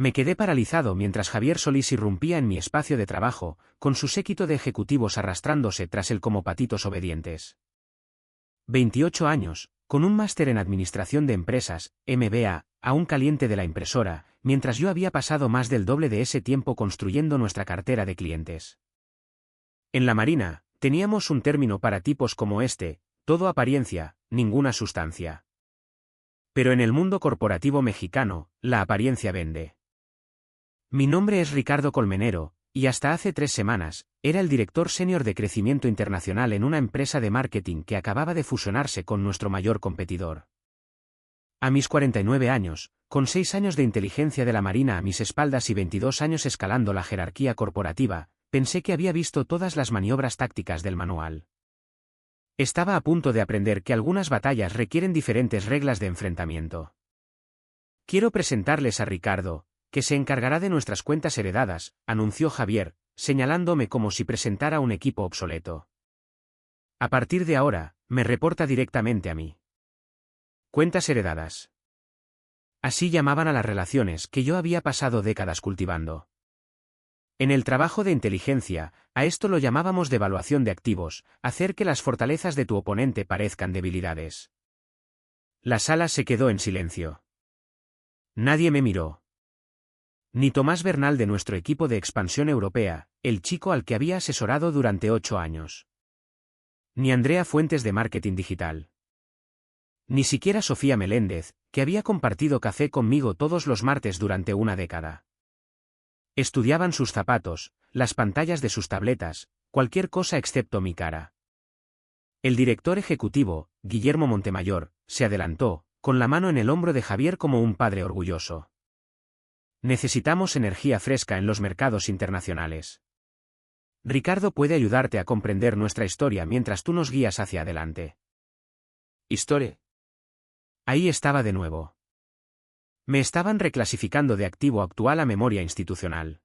Me quedé paralizado mientras Javier Solís irrumpía en mi espacio de trabajo, con su séquito de ejecutivos arrastrándose tras él como patitos obedientes. 28 años, con un máster en Administración de Empresas, MBA, aún caliente de la impresora, mientras yo había pasado más del doble de ese tiempo construyendo nuestra cartera de clientes. En la Marina, teníamos un término para tipos como este: todo apariencia, ninguna sustancia. Pero en el mundo corporativo mexicano, la apariencia vende. Mi nombre es Ricardo Colmenero, y hasta hace 3 semanas, era el director senior de crecimiento internacional en una empresa de marketing que acababa de fusionarse con nuestro mayor competidor. A mis 49 años, con 6 años de inteligencia de la Marina a mis espaldas y 22 años escalando la jerarquía corporativa, pensé que había visto todas las maniobras tácticas del manual. Estaba a punto de aprender que algunas batallas requieren diferentes reglas de enfrentamiento. Quiero presentarles a Ricardo, que se encargará de nuestras cuentas heredadas, anunció Javier, señalándome como si presentara un equipo obsoleto. A partir de ahora, me reporta directamente a mí. Cuentas heredadas. Así llamaban a las relaciones que yo había pasado décadas cultivando. En el trabajo de inteligencia, a esto lo llamábamos devaluación de activos, hacer que las fortalezas de tu oponente parezcan debilidades. La sala se quedó en silencio. Nadie me miró. Ni Tomás Bernal de nuestro equipo de expansión europea, el chico al que había asesorado durante 8 años. Ni Andrea Fuentes de marketing digital. Ni siquiera Sofía Meléndez, que había compartido café conmigo todos los martes durante una década. Estudiaban sus zapatos, las pantallas de sus tabletas, cualquier cosa excepto mi cara. El director ejecutivo, Guillermo Montemayor, se adelantó, con la mano en el hombro de Javier como un padre orgulloso. Necesitamos energía fresca en los mercados internacionales. Ricardo puede ayudarte a comprender nuestra historia mientras tú nos guías hacia adelante. ¿Historia? Ahí estaba de nuevo. Me estaban reclasificando de activo actual a memoria institucional.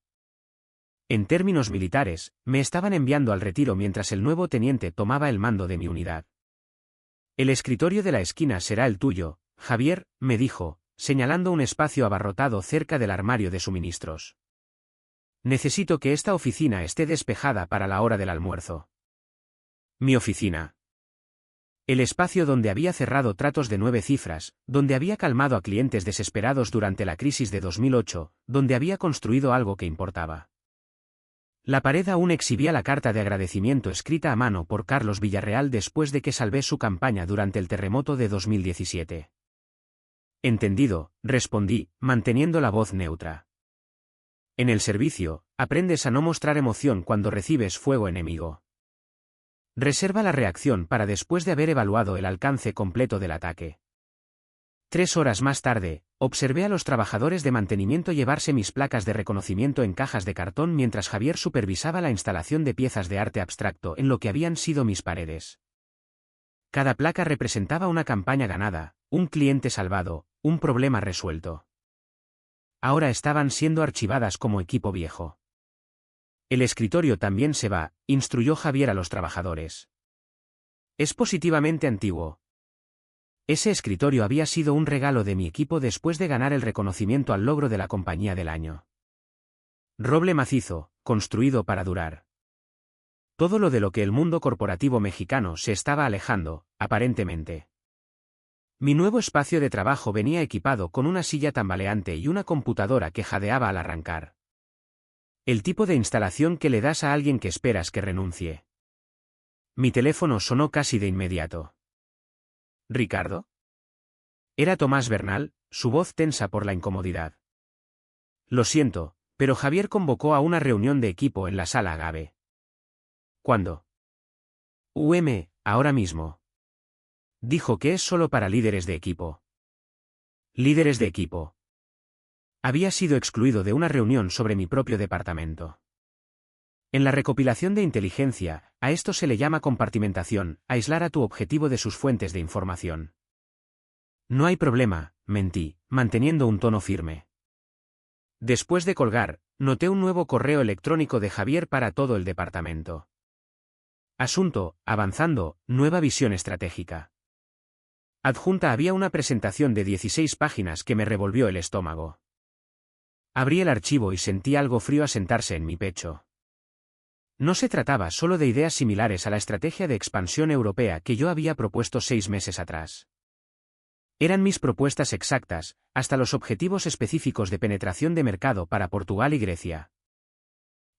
En términos militares, me estaban enviando al retiro mientras el nuevo teniente tomaba el mando de mi unidad. El escritorio de la esquina será el tuyo, Javier, me dijo, señalando un espacio abarrotado cerca del armario de suministros. Necesito que esta oficina esté despejada para la hora del almuerzo. Mi oficina. El espacio donde había cerrado tratos de 9 cifras, donde había calmado a clientes desesperados durante la crisis de 2008, donde había construido algo que importaba. La pared aún exhibía la carta de agradecimiento escrita a mano por Carlos Villarreal después de que salvé su campaña durante el terremoto de 2017. Entendido, respondí, manteniendo la voz neutra. En el servicio, aprendes a no mostrar emoción cuando recibes fuego enemigo. Reserva la reacción para después de haber evaluado el alcance completo del ataque. 3 horas más tarde, observé a los trabajadores de mantenimiento llevarse mis placas de reconocimiento en cajas de cartón mientras Javier supervisaba la instalación de piezas de arte abstracto en lo que habían sido mis paredes. Cada placa representaba una campaña ganada, un cliente salvado, un problema resuelto. Ahora estaban siendo archivadas como equipo viejo. El escritorio también se va, instruyó Javier a los trabajadores. Es positivamente antiguo. Ese escritorio había sido un regalo de mi equipo después de ganar el reconocimiento al logro de la compañía del año. Roble macizo, construido para durar. Todo lo de lo que el mundo corporativo mexicano se estaba alejando, aparentemente. Mi nuevo espacio de trabajo venía equipado con una silla tambaleante y una computadora que jadeaba al arrancar. El tipo de instalación que le das a alguien que esperas que renuncie. Mi teléfono sonó casi de inmediato. ¿Ricardo? Era Tomás Bernal, su voz tensa por la incomodidad. Lo siento, pero Javier convocó a una reunión de equipo en la sala Agave. ¿Cuándo? Ahora mismo. Dijo que es solo para líderes de equipo. Líderes de equipo. Había sido excluido de una reunión sobre mi propio departamento. En la recopilación de inteligencia, a esto se le llama compartimentación, aislar a tu objetivo de sus fuentes de información. No hay problema, mentí, manteniendo un tono firme. Después de colgar, noté un nuevo correo electrónico de Javier para todo el departamento. Asunto, avanzando, nueva visión estratégica. Adjunta había una presentación de 16 páginas que me revolvió el estómago. Abrí el archivo y sentí algo frío asentarse en mi pecho. No se trataba solo de ideas similares a la estrategia de expansión europea que yo había propuesto 6 meses atrás. Eran mis propuestas exactas, hasta los objetivos específicos de penetración de mercado para Portugal y Grecia.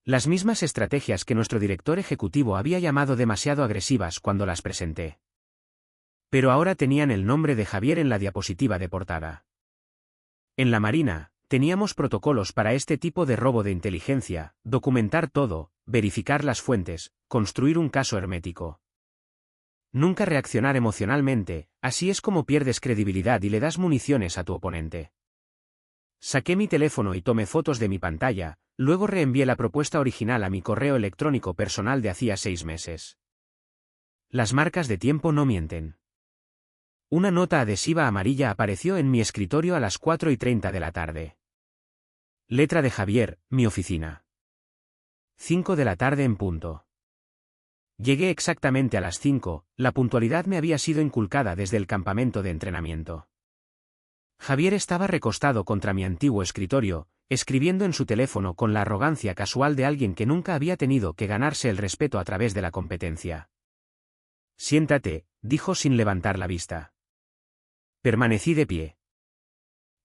Las mismas estrategias que nuestro director ejecutivo había llamado demasiado agresivas cuando las presenté. Pero ahora tenían el nombre de Javier en la diapositiva de portada. En la Marina, teníamos protocolos para este tipo de robo de inteligencia: documentar todo, verificar las fuentes, construir un caso hermético. Nunca reaccionar emocionalmente, así es como pierdes credibilidad y le das municiones a tu oponente. Saqué mi teléfono y tomé fotos de mi pantalla, luego reenvié la propuesta original a mi correo electrónico personal de hacía 6 meses. Las marcas de tiempo no mienten. Una nota adhesiva amarilla apareció en mi escritorio a las 4:30 de la tarde. Letra de Javier, mi oficina. 5 de la tarde en punto. Llegué exactamente a las 5, la puntualidad me había sido inculcada desde el campamento de entrenamiento. Javier estaba recostado contra mi antiguo escritorio, escribiendo en su teléfono con la arrogancia casual de alguien que nunca había tenido que ganarse el respeto a través de la competencia. Siéntate, dijo sin levantar la vista. Permanecí de pie.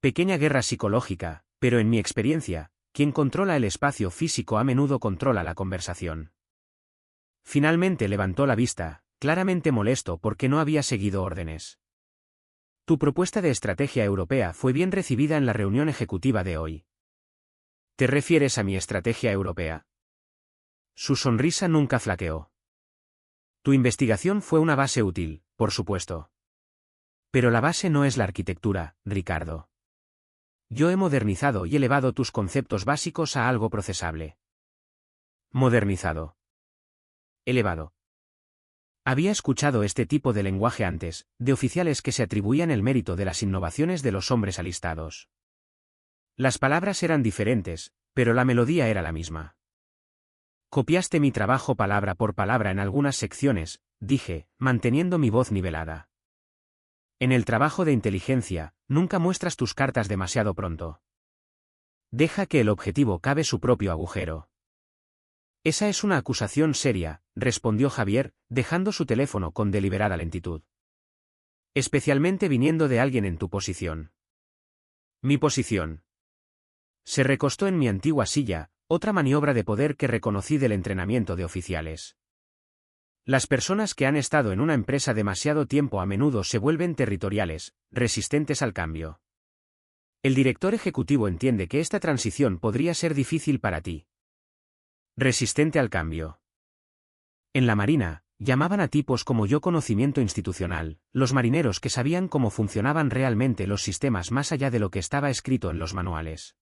Pequeña guerra psicológica, pero en mi experiencia, quien controla el espacio físico a menudo controla la conversación. Finalmente levantó la vista, claramente molesto porque no había seguido órdenes. Tu propuesta de estrategia europea fue bien recibida en la reunión ejecutiva de hoy. ¿Te refieres a mi estrategia europea? Su sonrisa nunca flaqueó. Tu investigación fue una base útil, por supuesto. Pero la base no es la arquitectura, Ricardo. Yo he modernizado y elevado tus conceptos básicos a algo procesable. Modernizado. Elevado. Había escuchado este tipo de lenguaje antes, de oficiales que se atribuían el mérito de las innovaciones de los hombres alistados. Las palabras eran diferentes, pero la melodía era la misma. Copiaste mi trabajo palabra por palabra en algunas secciones, dije, manteniendo mi voz nivelada. En el trabajo de inteligencia, nunca muestras tus cartas demasiado pronto. Deja que el objetivo cabe su propio agujero. Esa es una acusación seria, respondió Javier, dejando su teléfono con deliberada lentitud. Especialmente viniendo de alguien en tu posición. Mi posición. Se recostó en mi antigua silla, otra maniobra de poder que reconocí del entrenamiento de oficiales. Las personas que han estado en una empresa demasiado tiempo a menudo se vuelven territoriales, resistentes al cambio. El director ejecutivo entiende que esta transición podría ser difícil para ti. Resistente al cambio. En la Marina, llamaban a tipos como yo conocimiento institucional, los marineros que sabían cómo funcionaban realmente los sistemas más allá de lo que estaba escrito en los manuales.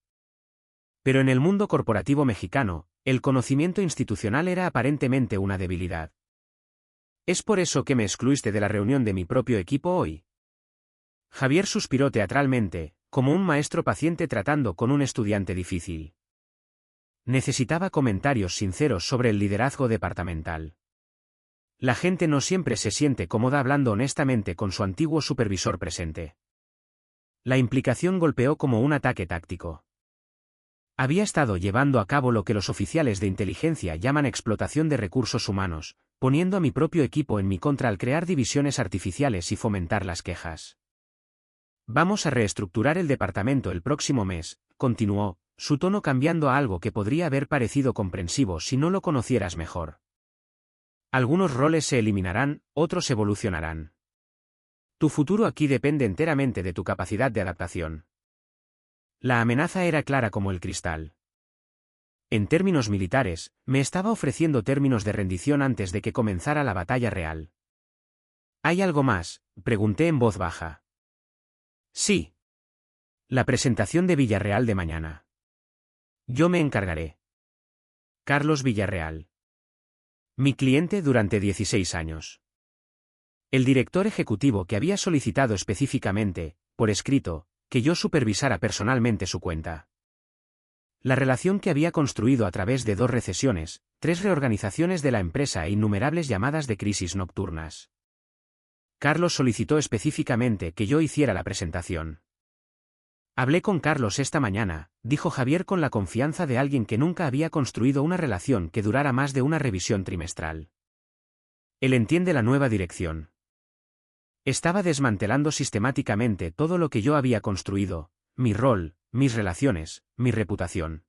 Pero en el mundo corporativo mexicano, el conocimiento institucional era aparentemente una debilidad. ¿Es por eso que me excluiste de la reunión de mi propio equipo hoy? Javier suspiró teatralmente, como un maestro paciente tratando con un estudiante difícil. Necesitaba comentarios sinceros sobre el liderazgo departamental. La gente no siempre se siente cómoda hablando honestamente con su antiguo supervisor presente. La implicación golpeó como un ataque táctico. Había estado llevando a cabo lo que los oficiales de inteligencia llaman explotación de recursos humanos, poniendo a mi propio equipo en mi contra al crear divisiones artificiales y fomentar las quejas. Vamos a reestructurar el departamento el próximo mes, continuó, su tono cambiando a algo que podría haber parecido comprensivo si no lo conocieras mejor. Algunos roles se eliminarán, otros evolucionarán. Tu futuro aquí depende enteramente de tu capacidad de adaptación. La amenaza era clara como el cristal. En términos militares, me estaba ofreciendo términos de rendición antes de que comenzara la batalla real. ¿Hay algo más?, pregunté en voz baja. Sí. La presentación de Villarreal de mañana. Yo me encargaré. Carlos Villarreal. Mi cliente durante 16 años. El director ejecutivo que había solicitado específicamente, por escrito, que yo supervisara personalmente su cuenta. La relación que había construido a través de 2 recesiones, 3 reorganizaciones de la empresa e innumerables llamadas de crisis nocturnas. Carlos solicitó específicamente que yo hiciera la presentación. Hablé con Carlos esta mañana, dijo Javier con la confianza de alguien que nunca había construido una relación que durara más de una revisión trimestral. Él entiende la nueva dirección. Estaba desmantelando sistemáticamente todo lo que yo había construido, mi rol, mis relaciones, mi reputación.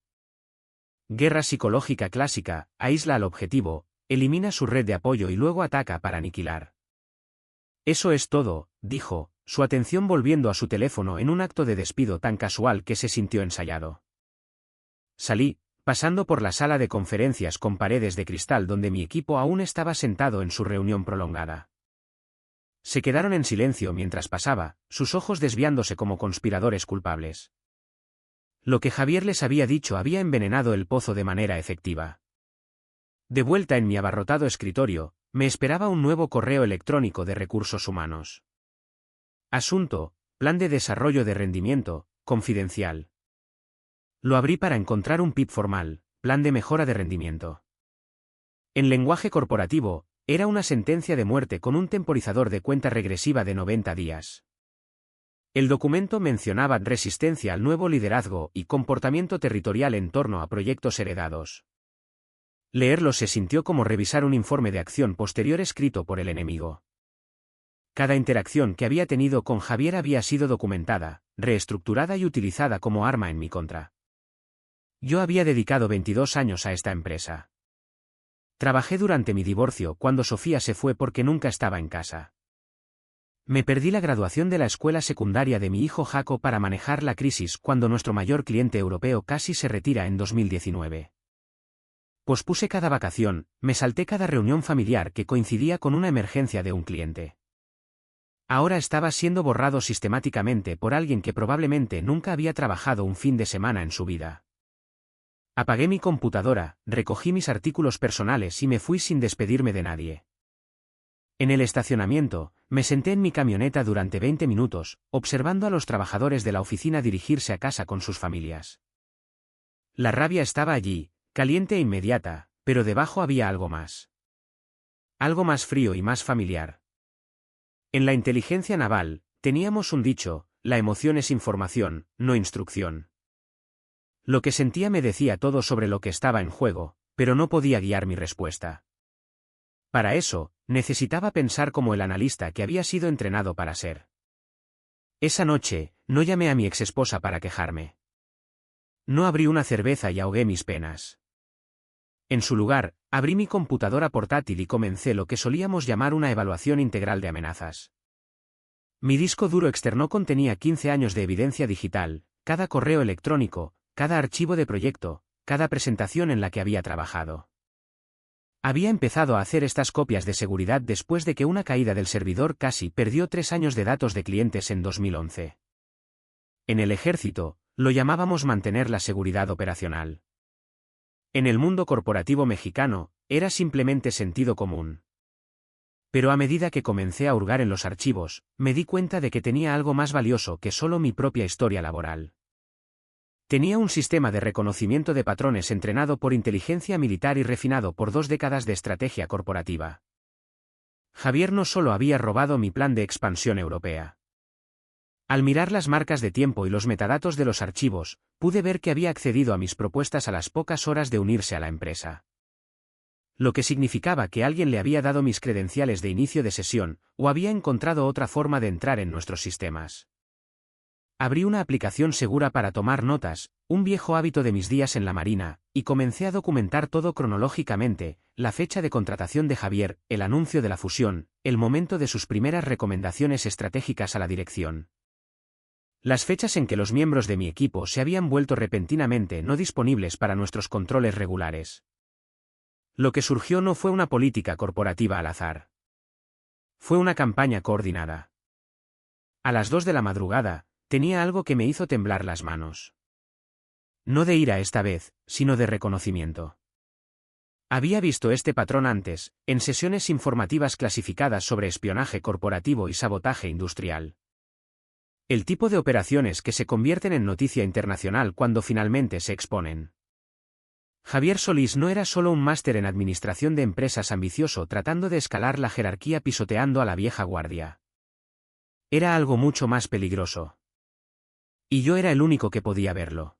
Guerra psicológica clásica, aísla al objetivo, elimina su red de apoyo y luego ataca para aniquilar. Eso es todo, dijo, su atención volviendo a su teléfono en un acto de despido tan casual que se sintió ensayado. Salí, pasando por la sala de conferencias con paredes de cristal donde mi equipo aún estaba sentado en su reunión prolongada. Se quedaron en silencio mientras pasaba, sus ojos desviándose como conspiradores culpables. Lo que Javier les había dicho había envenenado el pozo de manera efectiva. De vuelta en mi abarrotado escritorio, me esperaba un nuevo correo electrónico de recursos humanos. Asunto: Plan de desarrollo de rendimiento, confidencial. Lo abrí para encontrar un PIP formal, Plan de mejora de rendimiento. En lenguaje corporativo, era una sentencia de muerte con un temporizador de cuenta regresiva de 90 días. El documento mencionaba resistencia al nuevo liderazgo y comportamiento territorial en torno a proyectos heredados. Leerlo se sintió como revisar un informe de acción posterior escrito por el enemigo. Cada interacción que había tenido con Javier había sido documentada, reestructurada y utilizada como arma en mi contra. Yo había dedicado 22 años a esta empresa. Trabajé durante mi divorcio cuando Sofía se fue porque nunca estaba en casa. Me perdí la graduación de la escuela secundaria de mi hijo Jaco para manejar la crisis cuando nuestro mayor cliente europeo casi se retira en 2019. Pospuse cada vacación, me salté cada reunión familiar que coincidía con una emergencia de un cliente. Ahora estaba siendo borrado sistemáticamente por alguien que probablemente nunca había trabajado un fin de semana en su vida. Apagué mi computadora, recogí mis artículos personales y me fui sin despedirme de nadie. En el estacionamiento, me senté en mi camioneta durante 20 minutos, observando a los trabajadores de la oficina dirigirse a casa con sus familias. La rabia estaba allí, caliente e inmediata, pero debajo había algo más. Algo más frío y más familiar. En la inteligencia naval, teníamos un dicho: la emoción es información, no instrucción. Lo que sentía me decía todo sobre lo que estaba en juego, pero no podía guiar mi respuesta. Para eso, necesitaba pensar como el analista que había sido entrenado para ser. Esa noche, no llamé a mi exesposa para quejarme. No abrí una cerveza y ahogué mis penas. En su lugar, abrí mi computadora portátil y comencé lo que solíamos llamar una evaluación integral de amenazas. Mi disco duro externo contenía 15 años de evidencia digital, cada correo electrónico, cada archivo de proyecto, cada presentación en la que había trabajado. Había empezado a hacer estas copias de seguridad después de que una caída del servidor casi perdió 3 años de datos de clientes en 2011. En el ejército, lo llamábamos mantener la seguridad operacional. En el mundo corporativo mexicano, era simplemente sentido común. Pero a medida que comencé a hurgar en los archivos, me di cuenta de que tenía algo más valioso que solo mi propia historia laboral. Tenía un sistema de reconocimiento de patrones entrenado por inteligencia militar y refinado por 2 décadas de estrategia corporativa. Javier no solo había robado mi plan de expansión europea. Al mirar las marcas de tiempo y los metadatos de los archivos, pude ver que había accedido a mis propuestas a las pocas horas de unirse a la empresa. Lo que significaba que alguien le había dado mis credenciales de inicio de sesión, o había encontrado otra forma de entrar en nuestros sistemas. Abrí una aplicación segura para tomar notas, un viejo hábito de mis días en la Marina, y comencé a documentar todo cronológicamente: la fecha de contratación de Javier, el anuncio de la fusión, el momento de sus primeras recomendaciones estratégicas a la dirección. Las fechas en que los miembros de mi equipo se habían vuelto repentinamente no disponibles para nuestros controles regulares. Lo que surgió no fue una política corporativa al azar. Fue una campaña coordinada. A las 2 de la madrugada, tenía algo que me hizo temblar las manos. No de ira esta vez, sino de reconocimiento. Había visto este patrón antes, en sesiones informativas clasificadas sobre espionaje corporativo y sabotaje industrial. El tipo de operaciones que se convierten en noticia internacional cuando finalmente se exponen. Javier Solís no era solo un máster en administración de empresas ambicioso tratando de escalar la jerarquía pisoteando a la vieja guardia. Era algo mucho más peligroso. Y yo era el único que podía verlo.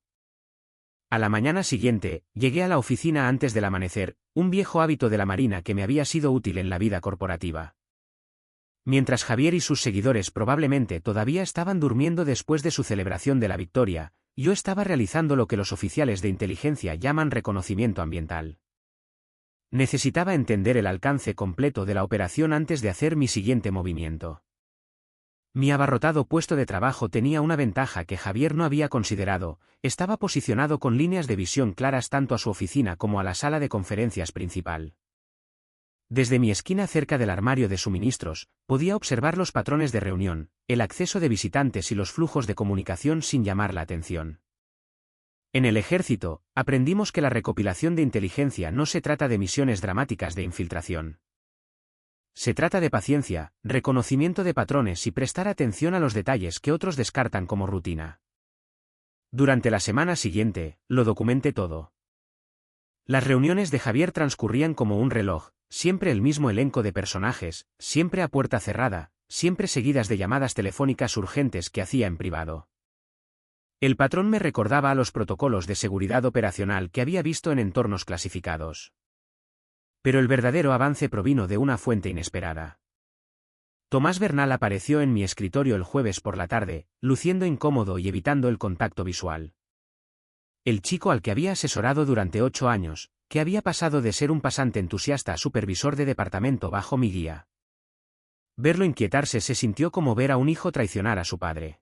A la mañana siguiente, llegué a la oficina antes del amanecer, un viejo hábito de la Marina que me había sido útil en la vida corporativa. Mientras Javier y sus seguidores probablemente todavía estaban durmiendo después de su celebración de la victoria, yo estaba realizando lo que los oficiales de inteligencia llaman reconocimiento ambiental. Necesitaba entender el alcance completo de la operación antes de hacer mi siguiente movimiento. Mi abarrotado puesto de trabajo tenía una ventaja que Javier no había considerado: estaba posicionado con líneas de visión claras tanto a su oficina como a la sala de conferencias principal. Desde mi esquina cerca del armario de suministros, podía observar los patrones de reunión, el acceso de visitantes y los flujos de comunicación sin llamar la atención. En el ejército, aprendimos que la recopilación de inteligencia no se trata de misiones dramáticas de infiltración. Se trata de paciencia, reconocimiento de patrones y prestar atención a los detalles que otros descartan como rutina. Durante la semana siguiente, lo documenté todo. Las reuniones de Javier transcurrían como un reloj, siempre el mismo elenco de personajes, siempre a puerta cerrada, siempre seguidas de llamadas telefónicas urgentes que hacía en privado. El patrón me recordaba a los protocolos de seguridad operacional que había visto en entornos clasificados. Pero el verdadero avance provino de una fuente inesperada. Tomás Bernal apareció en mi escritorio el jueves por la tarde, luciendo incómodo y evitando el contacto visual. El chico al que había asesorado durante 8 años, que había pasado de ser un pasante entusiasta a supervisor de departamento bajo mi guía. Verlo inquietarse se sintió como ver a un hijo traicionar a su padre.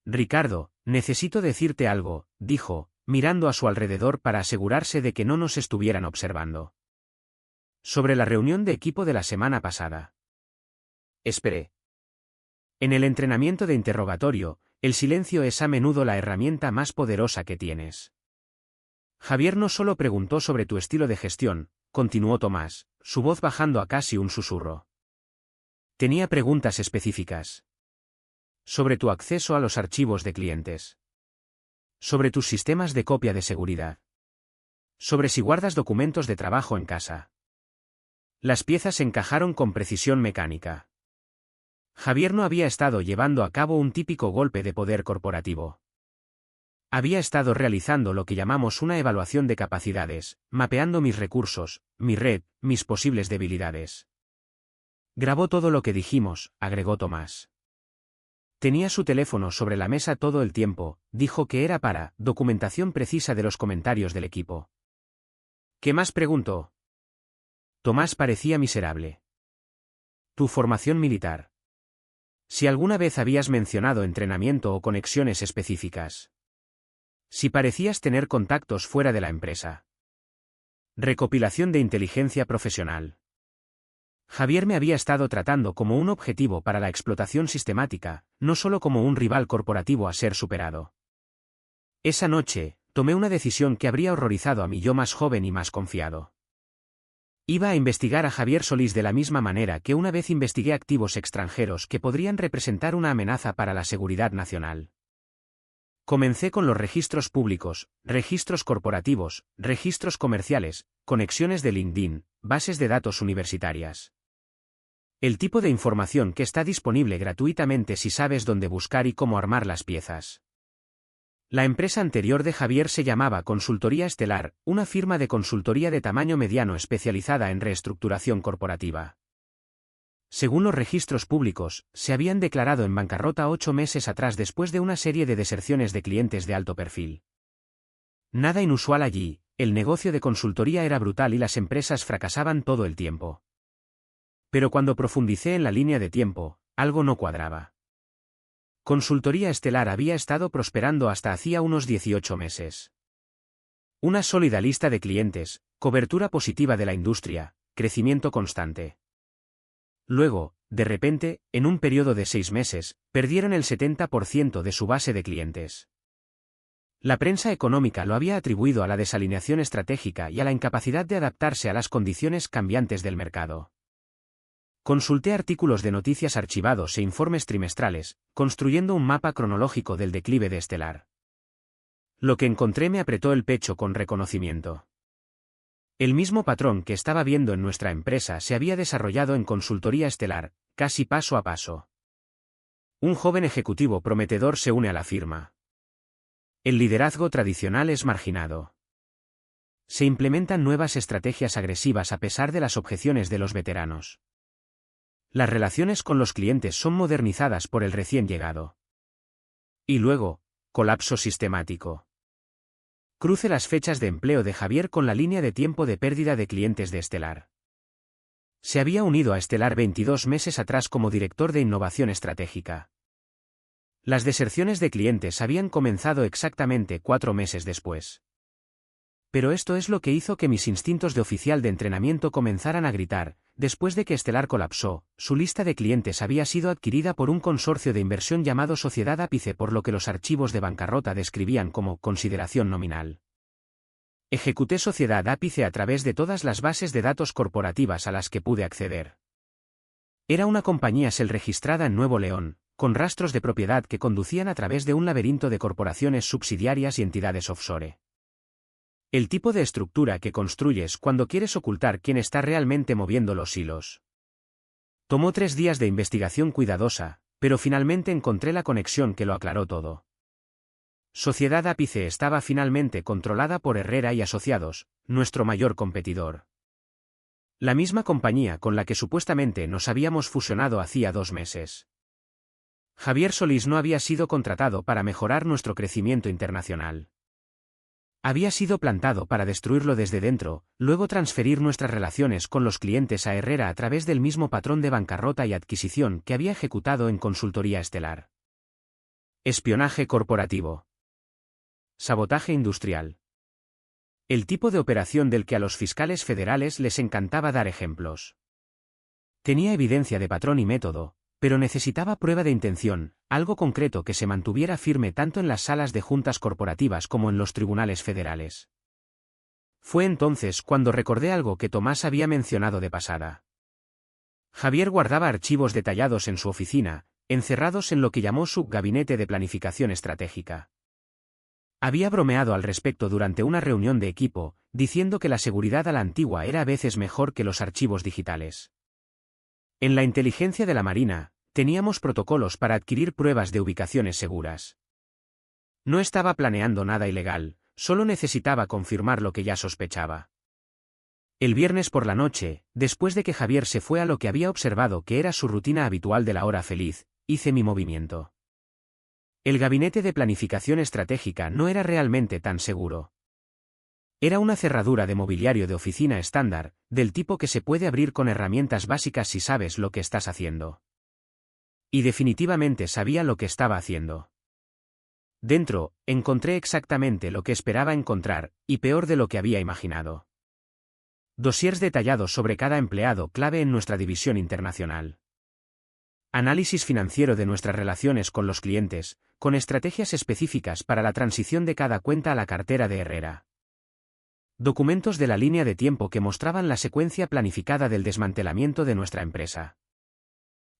«Ricardo, necesito decirte algo», dijo, mirando a su alrededor para asegurarse de que no nos estuvieran observando. «Sobre la reunión de equipo de la semana pasada». Esperé. En el entrenamiento de interrogatorio, el silencio es a menudo la herramienta más poderosa que tienes. Javier no solo preguntó sobre tu estilo de gestión, continuó Tomás, su voz bajando a casi un susurro. Tenía preguntas específicas. Sobre tu acceso a los archivos de clientes. Sobre tus sistemas de copia de seguridad. Sobre si guardas documentos de trabajo en casa. Las piezas encajaron con precisión mecánica. Javier no había estado llevando a cabo un típico golpe de poder corporativo. Había estado realizando lo que llamamos una evaluación de capacidades, mapeando mis recursos, mi red, mis posibles debilidades. Grabó todo lo que dijimos, agregó Tomás. Tenía su teléfono sobre la mesa todo el tiempo, dijo que era para documentación precisa de los comentarios del equipo. ¿Qué más preguntó? Tomás parecía miserable. Tu formación militar. Si alguna vez habías mencionado entrenamiento o conexiones específicas. Si parecías tener contactos fuera de la empresa. Recopilación de inteligencia profesional. Javier me había estado tratando como un objetivo para la explotación sistemática, no solo como un rival corporativo a ser superado. Esa noche, tomé una decisión que habría horrorizado a mi yo más joven y más confiado. Iba a investigar a Javier Solís de la misma manera que una vez investigué activos extranjeros que podrían representar una amenaza para la seguridad nacional. Comencé con los registros públicos, registros corporativos, registros comerciales, conexiones de LinkedIn, bases de datos universitarias. El tipo de información que está disponible gratuitamente si sabes dónde buscar y cómo armar las piezas. La empresa anterior de Javier se llamaba Consultoría Estelar, una firma de consultoría de tamaño mediano especializada en reestructuración corporativa. Según los registros públicos, se habían declarado en bancarrota 8 meses atrás después de una serie de deserciones de clientes de alto perfil. Nada inusual allí, el negocio de consultoría era brutal y las empresas fracasaban todo el tiempo. Pero cuando profundicé en la línea de tiempo, algo no cuadraba. Consultoría Estelar había estado prosperando hasta hacía unos 18 meses. Una sólida lista de clientes, cobertura positiva de la industria, crecimiento constante. Luego, de repente, en un periodo de 6 meses, perdieron el 70% de su base de clientes. La prensa económica lo había atribuido a la desalineación estratégica y a la incapacidad de adaptarse a las condiciones cambiantes del mercado. Consulté artículos de noticias archivados e informes trimestrales, construyendo un mapa cronológico del declive de Estelar. Lo que encontré me apretó el pecho con reconocimiento. El mismo patrón que estaba viendo en nuestra empresa se había desarrollado en Consultoría Estelar, casi paso a paso. Un joven ejecutivo prometedor se une a la firma. El liderazgo tradicional es marginado. Se implementan nuevas estrategias agresivas a pesar de las objeciones de los veteranos. Las relaciones con los clientes son modernizadas por el recién llegado. Y luego, colapso sistemático. Cruce las fechas de empleo de Javier con la línea de tiempo de pérdida de clientes de Estelar. Se había unido a Estelar 22 meses atrás como director de innovación estratégica. Las deserciones de clientes habían comenzado exactamente 4 meses después. Pero esto es lo que hizo que mis instintos de oficial de entrenamiento comenzaran a gritar. Después de que Estelar colapsó, su lista de clientes había sido adquirida por un consorcio de inversión llamado Sociedad Ápice, por lo que los archivos de bancarrota describían como consideración nominal. Ejecuté Sociedad Ápice a través de todas las bases de datos corporativas a las que pude acceder. Era una compañía SEL registrada en Nuevo León, con rastros de propiedad que conducían a través de un laberinto de corporaciones subsidiarias y entidades offshore. El tipo de estructura que construyes cuando quieres ocultar quién está realmente moviendo los hilos. Tomó 3 días de investigación cuidadosa, pero finalmente encontré la conexión que lo aclaró todo. Sociedad Ápice estaba finalmente controlada por Herrera y Asociados, nuestro mayor competidor. La misma compañía con la que supuestamente nos habíamos fusionado hacía 2 meses. Javier Solís no había sido contratado para mejorar nuestro crecimiento internacional. Había sido plantado para destruirlo desde dentro, luego transferir nuestras relaciones con los clientes a Herrera a través del mismo patrón de bancarrota y adquisición que había ejecutado en consultoría Estelar. Espionaje corporativo. Sabotaje industrial. El tipo de operación del que a los fiscales federales les encantaba dar ejemplos. Tenía evidencia de patrón y método, pero necesitaba prueba de intención, algo concreto que se mantuviera firme tanto en las salas de juntas corporativas como en los tribunales federales. Fue entonces cuando recordé algo que Tomás había mencionado de pasada. Javier guardaba archivos detallados en su oficina, encerrados en lo que llamó su gabinete de planificación estratégica. Había bromeado al respecto durante una reunión de equipo, diciendo que la seguridad a la antigua era a veces mejor que los archivos digitales. En la inteligencia de la Marina, teníamos protocolos para adquirir pruebas de ubicaciones seguras. No estaba planeando nada ilegal, solo necesitaba confirmar lo que ya sospechaba. El viernes por la noche, después de que Javier se fue a lo que había observado que era su rutina habitual de la hora feliz, hice mi movimiento. El gabinete de planificación estratégica no era realmente tan seguro. Era una cerradura de mobiliario de oficina estándar, del tipo que se puede abrir con herramientas básicas si sabes lo que estás haciendo. Y definitivamente sabía lo que estaba haciendo. Dentro, encontré exactamente lo que esperaba encontrar, y peor de lo que había imaginado. Dosiers detallados sobre cada empleado clave en nuestra división internacional. Análisis financiero de nuestras relaciones con los clientes, con estrategias específicas para la transición de cada cuenta a la cartera de Herrera. Documentos de la línea de tiempo que mostraban la secuencia planificada del desmantelamiento de nuestra empresa.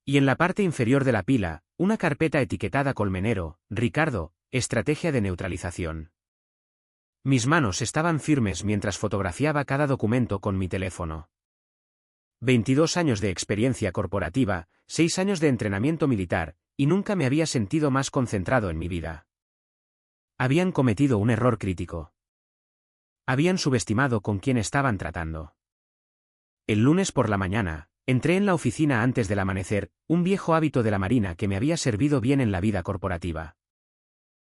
Y en la parte inferior de la pila, una carpeta etiquetada Colmenero, Ricardo, estrategia de neutralización. Mis manos estaban firmes mientras fotografiaba cada documento con mi teléfono. 22 años de experiencia corporativa, 6 años de entrenamiento militar, y nunca me había sentido más concentrado en mi vida. Habían cometido un error crítico. Habían subestimado con quién estaban tratando. El lunes por la mañana, entré en la oficina antes del amanecer, un viejo hábito de la Marina que me había servido bien en la vida corporativa.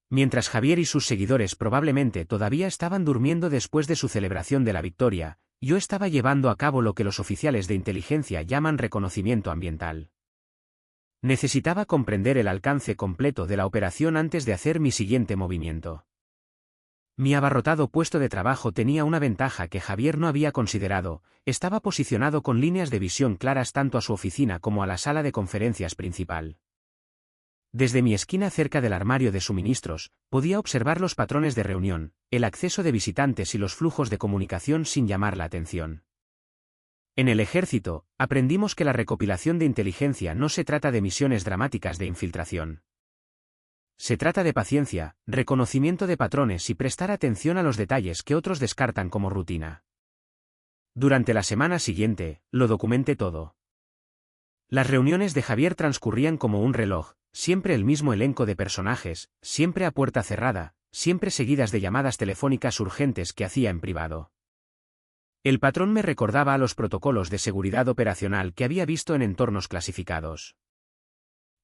Mientras Javier y sus seguidores probablemente todavía estaban durmiendo después de su celebración de la victoria, yo estaba llevando a cabo lo que los oficiales de inteligencia llaman reconocimiento ambiental. Necesitaba comprender el alcance completo de la operación antes de hacer mi siguiente movimiento. Mi abarrotado puesto de trabajo tenía una ventaja que Javier no había considerado: estaba posicionado con líneas de visión claras tanto a su oficina como a la sala de conferencias principal. Desde mi esquina cerca del armario de suministros, podía observar los patrones de reunión, el acceso de visitantes y los flujos de comunicación sin llamar la atención. En el ejército, aprendimos que la recopilación de inteligencia no se trata de misiones dramáticas de infiltración. Se trata de paciencia, reconocimiento de patrones y prestar atención a los detalles que otros descartan como rutina. Durante la semana siguiente, lo documenté todo. Las reuniones de Javier transcurrían como un reloj, siempre el mismo elenco de personajes, siempre a puerta cerrada, siempre seguidas de llamadas telefónicas urgentes que hacía en privado. El patrón me recordaba a los protocolos de seguridad operacional que había visto en entornos clasificados.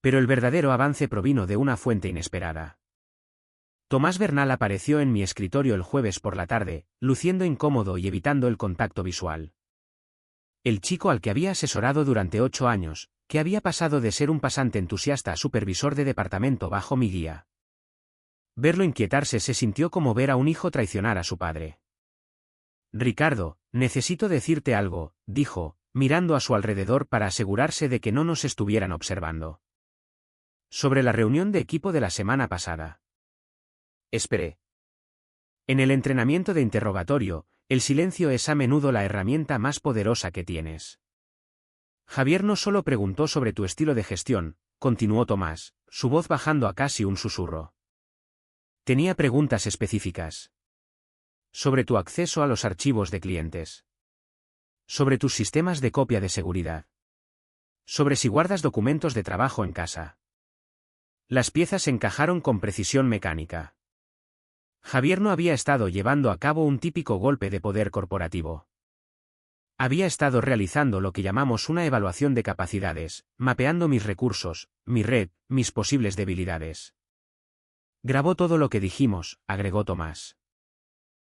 Pero el verdadero avance provino de una fuente inesperada. Tomás Bernal apareció en mi escritorio el jueves por la tarde, luciendo incómodo y evitando el contacto visual. El chico al que había asesorado durante 8 años, que había pasado de ser un pasante entusiasta a supervisor de departamento bajo mi guía. Verlo inquietarse se sintió como ver a un hijo traicionar a su padre. Ricardo, necesito decirte algo, dijo, mirando a su alrededor para asegurarse de que no nos estuvieran observando. Sobre la reunión de equipo de la semana pasada. Esperé. En el entrenamiento de interrogatorio, el silencio es a menudo la herramienta más poderosa que tienes. Javier no solo preguntó sobre tu estilo de gestión, continuó Tomás, su voz bajando a casi un susurro. Tenía preguntas específicas. Sobre tu acceso a los archivos de clientes. Sobre tus sistemas de copia de seguridad. Sobre si guardas documentos de trabajo en casa. Las piezas encajaron con precisión mecánica. Javier no había estado llevando a cabo un típico golpe de poder corporativo. Había estado realizando lo que llamamos una evaluación de capacidades, mapeando mis recursos, mi red, mis posibles debilidades. Grabó todo lo que dijimos, agregó Tomás.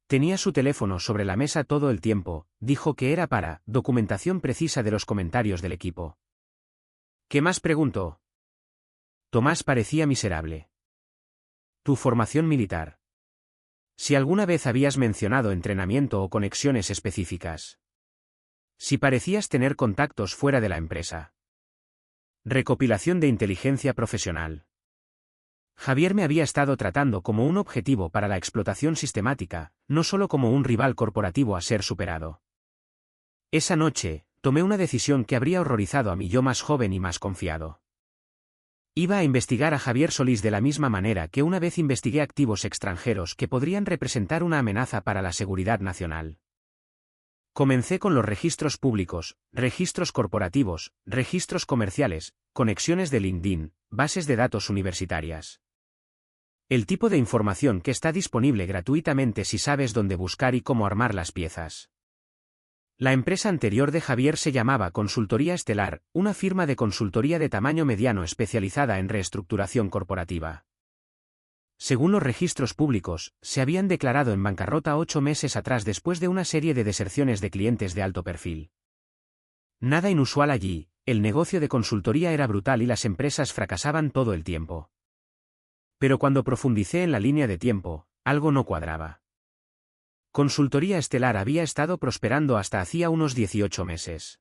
Tenía su teléfono sobre la mesa todo el tiempo, dijo que era para documentación precisa de los comentarios del equipo. ¿Qué más preguntó? Tomás parecía miserable. Tu formación militar. Si alguna vez habías mencionado entrenamiento o conexiones específicas. Si parecías tener contactos fuera de la empresa. Recopilación de inteligencia profesional. Javier me había estado tratando como un objetivo para la explotación sistemática, no solo como un rival corporativo a ser superado. Esa noche, tomé una decisión que habría horrorizado a mi yo más joven y más confiado. Iba a investigar a Javier Solís de la misma manera que una vez investigué activos extranjeros que podrían representar una amenaza para la seguridad nacional. Comencé con los registros públicos, registros corporativos, registros comerciales, conexiones de LinkedIn, bases de datos universitarias. El tipo de información que está disponible gratuitamente si sabes dónde buscar y cómo armar las piezas. La empresa anterior de Javier se llamaba Consultoría Estelar, una firma de consultoría de tamaño mediano especializada en reestructuración corporativa. Según los registros públicos, se habían declarado en bancarrota 8 meses atrás después de una serie de deserciones de clientes de alto perfil. Nada inusual allí, el negocio de consultoría era brutal y las empresas fracasaban todo el tiempo. Pero cuando profundicé en la línea de tiempo, algo no cuadraba. Consultoría Estelar había estado prosperando hasta hacía unos 18 meses.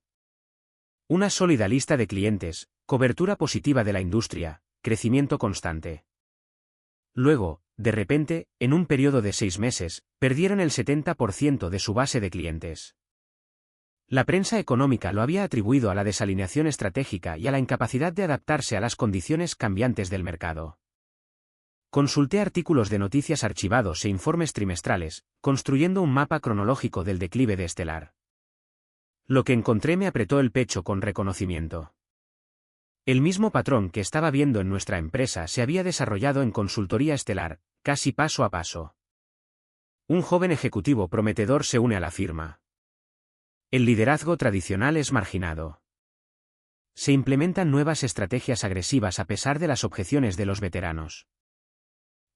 Una sólida lista de clientes, cobertura positiva de la industria, crecimiento constante. Luego, de repente, en un periodo de 6 meses, perdieron el 70% de su base de clientes. La prensa económica lo había atribuido a la desalineación estratégica y a la incapacidad de adaptarse a las condiciones cambiantes del mercado. Consulté artículos de noticias archivados e informes trimestrales, construyendo un mapa cronológico del declive de Estelar. Lo que encontré me apretó el pecho con reconocimiento. El mismo patrón que estaba viendo en nuestra empresa se había desarrollado en Consultoría Estelar, casi paso a paso. Un joven ejecutivo prometedor se une a la firma. El liderazgo tradicional es marginado. Se implementan nuevas estrategias agresivas a pesar de las objeciones de los veteranos.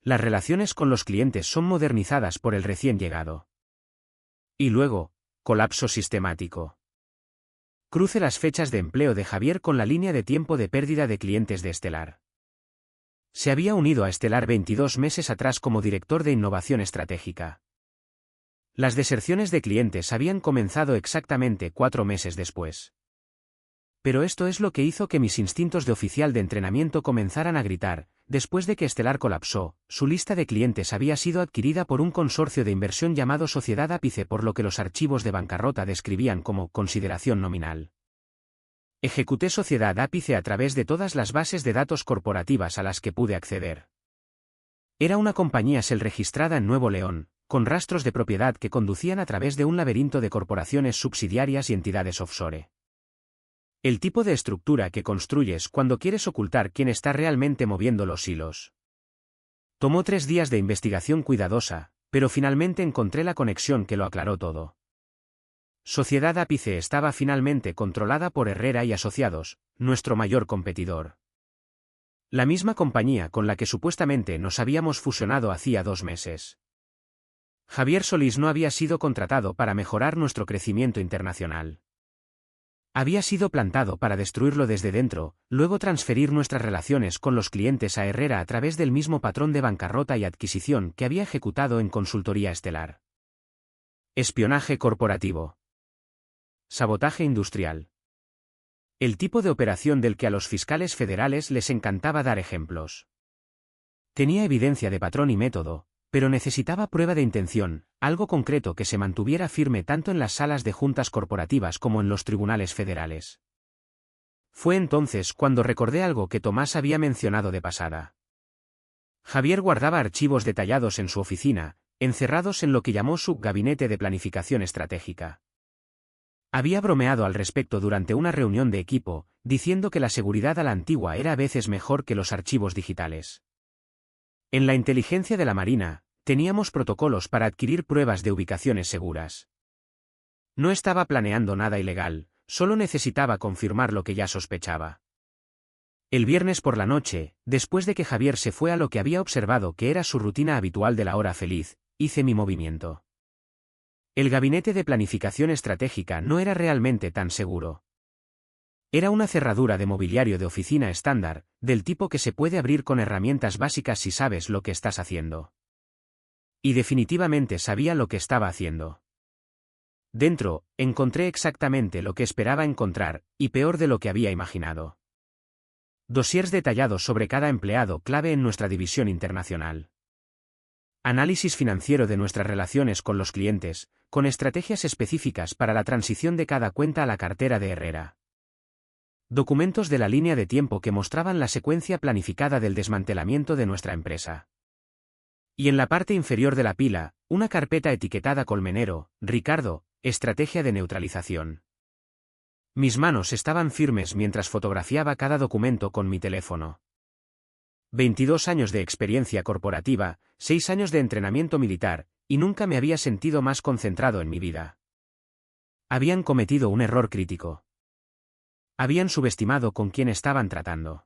Las relaciones con los clientes son modernizadas por el recién llegado. Y luego, colapso sistemático. Cruce las fechas de empleo de Javier con la línea de tiempo de pérdida de clientes de Estelar. Se había unido a Estelar 22 meses atrás como director de innovación estratégica. Las deserciones de clientes habían comenzado exactamente 4 meses después. Pero esto es lo que hizo que mis instintos de oficial de entrenamiento comenzaran a gritar. Después de que Estelar colapsó, su lista de clientes había sido adquirida por un consorcio de inversión llamado Sociedad Ápice, por lo que los archivos de bancarrota describían como consideración nominal. Ejecuté Sociedad Ápice a través de todas las bases de datos corporativas a las que pude acceder. Era una compañía SEL registrada en Nuevo León, con rastros de propiedad que conducían a través de un laberinto de corporaciones subsidiarias y entidades offshore. El tipo de estructura que construyes cuando quieres ocultar quién está realmente moviendo los hilos. Tomó 3 días de investigación cuidadosa, pero finalmente encontré la conexión que lo aclaró todo. Sociedad Ápice estaba finalmente controlada por Herrera y Asociados, nuestro mayor competidor. La misma compañía con la que supuestamente nos habíamos fusionado hacía 2 meses. Javier Solís no había sido contratado para mejorar nuestro crecimiento internacional. Había sido plantado para destruirlo desde dentro, luego transferir nuestras relaciones con los clientes a Herrera a través del mismo patrón de bancarrota y adquisición que había ejecutado en consultoría estelar. Espionaje corporativo. Sabotaje industrial. El tipo de operación del que a los fiscales federales les encantaba dar ejemplos. Tenía evidencia de patrón y método, pero necesitaba prueba de intención, algo concreto que se mantuviera firme tanto en las salas de juntas corporativas como en los tribunales federales. Fue entonces cuando recordé algo que Tomás había mencionado de pasada. Javier guardaba archivos detallados en su oficina, encerrados en lo que llamó su gabinete de planificación estratégica. Había bromeado al respecto durante una reunión de equipo, diciendo que la seguridad a la antigua era a veces mejor que los archivos digitales. En la inteligencia de la Marina, teníamos protocolos para adquirir pruebas de ubicaciones seguras. No estaba planeando nada ilegal, solo necesitaba confirmar lo que ya sospechaba. El viernes por la noche, después de que Javier se fue a lo que había observado que era su rutina habitual de la hora feliz, hice mi movimiento. El gabinete de planificación estratégica no era realmente tan seguro. Era una cerradura de mobiliario de oficina estándar, del tipo que se puede abrir con herramientas básicas si sabes lo que estás haciendo. Y definitivamente sabía lo que estaba haciendo. Dentro, encontré exactamente lo que esperaba encontrar, y peor de lo que había imaginado. Dosiers detallados sobre cada empleado clave en nuestra división internacional. Análisis financiero de nuestras relaciones con los clientes, con estrategias específicas para la transición de cada cuenta a la cartera de Herrera. Documentos de la línea de tiempo que mostraban la secuencia planificada del desmantelamiento de nuestra empresa. Y en la parte inferior de la pila, una carpeta etiquetada Colmenero, Ricardo, estrategia de neutralización. Mis manos estaban firmes mientras fotografiaba cada documento con mi teléfono. 22 años de experiencia corporativa, 6 años de entrenamiento militar, y nunca me había sentido más concentrado en mi vida. Habían cometido un error crítico. Habían subestimado con quién estaban tratando.